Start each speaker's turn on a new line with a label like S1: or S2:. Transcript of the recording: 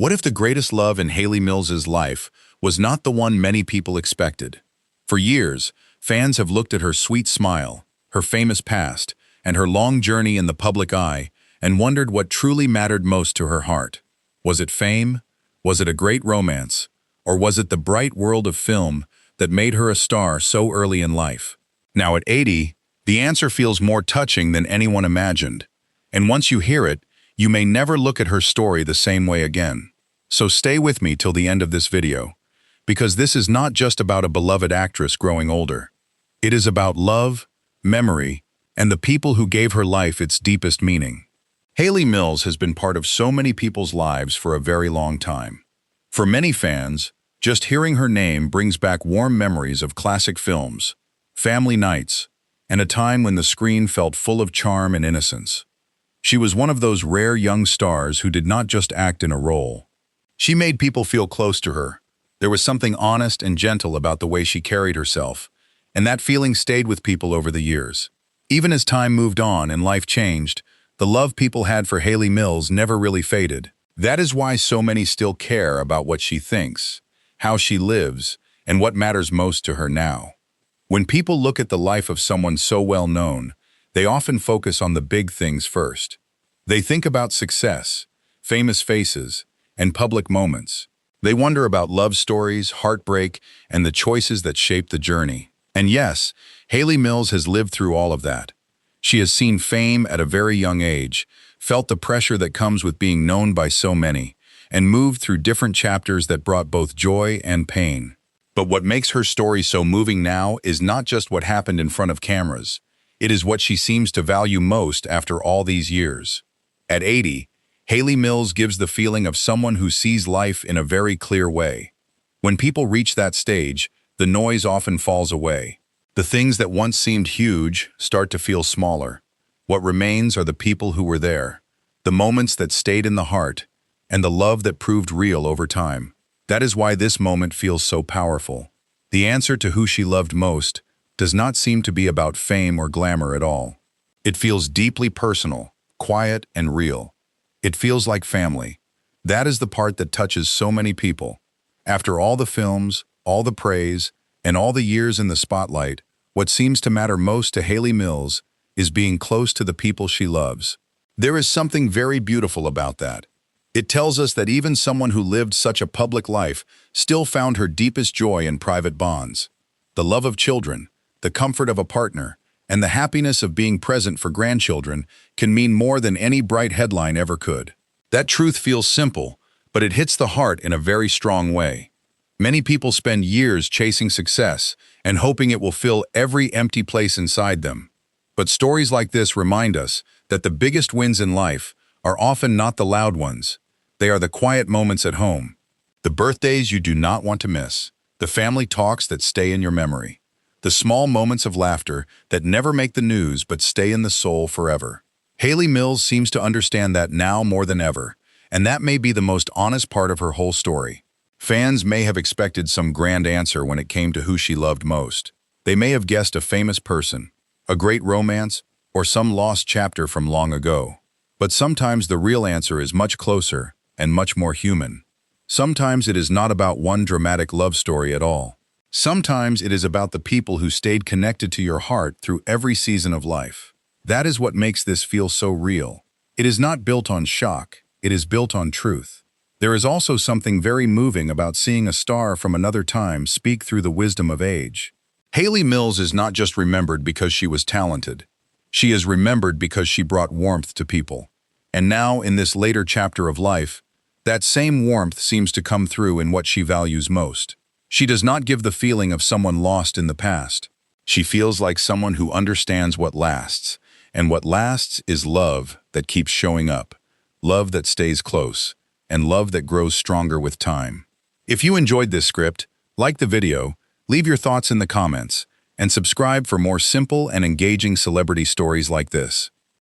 S1: What if the greatest love in Hayley Mills's life was not the one many people expected? For years, fans have looked at her sweet smile, her famous past, and her long journey in the public eye and wondered what truly mattered most to her heart. Was it fame? Was it a great romance? Or was it the bright world of film that made her a star so early in life? Now at 80, the answer feels more touching than anyone imagined. And once you hear it, you may never look at her story the same way again. So stay with me till the end of this video, because this is not just about a beloved actress growing older. It is about love, memory, and the people who gave her life its deepest meaning. Hayley Mills has been part of so many people's lives for a very long time. For many fans, just hearing her name brings back warm memories of classic films, family nights, and a time when the screen felt full of charm and innocence. She was one of those rare young stars who did not just act in a role. She made people feel close to her. There was something honest and gentle about the way she carried herself, and that feeling stayed with people over the years. Even as time moved on and life changed, the love people had for Hayley Mills never really faded. That is why so many still care about what she thinks, how she lives, and what matters most to her now. When people look at the life of someone so well known, they often focus on the big things first. They think about success, famous faces, and public moments. They wonder about love stories, heartbreak, and the choices that shape the journey. And yes, Hayley Mills has lived through all of that. She has seen fame at a very young age, felt the pressure that comes with being known by so many, and moved through different chapters that brought both joy and pain. But what makes her story so moving now is not just what happened in front of cameras. It is what she seems to value most after all these years. At 80, Hayley Mills gives the feeling of someone who sees life in a very clear way. When people reach that stage, the noise often falls away. The things that once seemed huge start to feel smaller. What remains are the people who were there, the moments that stayed in the heart, and the love that proved real over time. That is why this moment feels so powerful. The answer to who she loved most does not seem to be about fame or glamour at all. It feels deeply personal, quiet, and real. It feels like family. That is the part that touches so many people. After all the films, all the praise, and all the years in the spotlight, what seems to matter most to Hayley Mills is being close to the people she loves. There is something very beautiful about that. It tells us that even someone who lived such a public life still found her deepest joy in private bonds. The love of children, the comfort of a partner, and the happiness of being present for grandchildren can mean more than any bright headline ever could. That truth feels simple, but it hits the heart in a very strong way. Many people spend years chasing success and hoping it will fill every empty place inside them. But stories like this remind us that the biggest wins in life are often not the loud ones. They are the quiet moments at home, the birthdays you do not want to miss, the family talks that stay in your memory, the small moments of laughter that never make the news but stay in the soul forever. Hayley Mills seems to understand that now more than ever, and that may be the most honest part of her whole story. Fans may have expected some grand answer when it came to who she loved most. They may have guessed a famous person, a great romance, or some lost chapter from long ago. But sometimes the real answer is much closer and much more human. Sometimes it is not about one dramatic love story at all. Sometimes it is about the people who stayed connected to your heart through every season of life. That is what makes this feel so real. It is not built on shock, it is built on truth. There is also something very moving about seeing a star from another time speak through the wisdom of age. Hayley Mills is not just remembered because she was talented. She is remembered because she brought warmth to people. And now, in this later chapter of life, that same warmth seems to come through in what she values most. She does not give the feeling of someone lost in the past. She feels like someone who understands what lasts, and what lasts is love that keeps showing up, love that stays close, and love that grows stronger with time. If you enjoyed this script, like the video, leave your thoughts in the comments, and subscribe for more simple and engaging celebrity stories like this.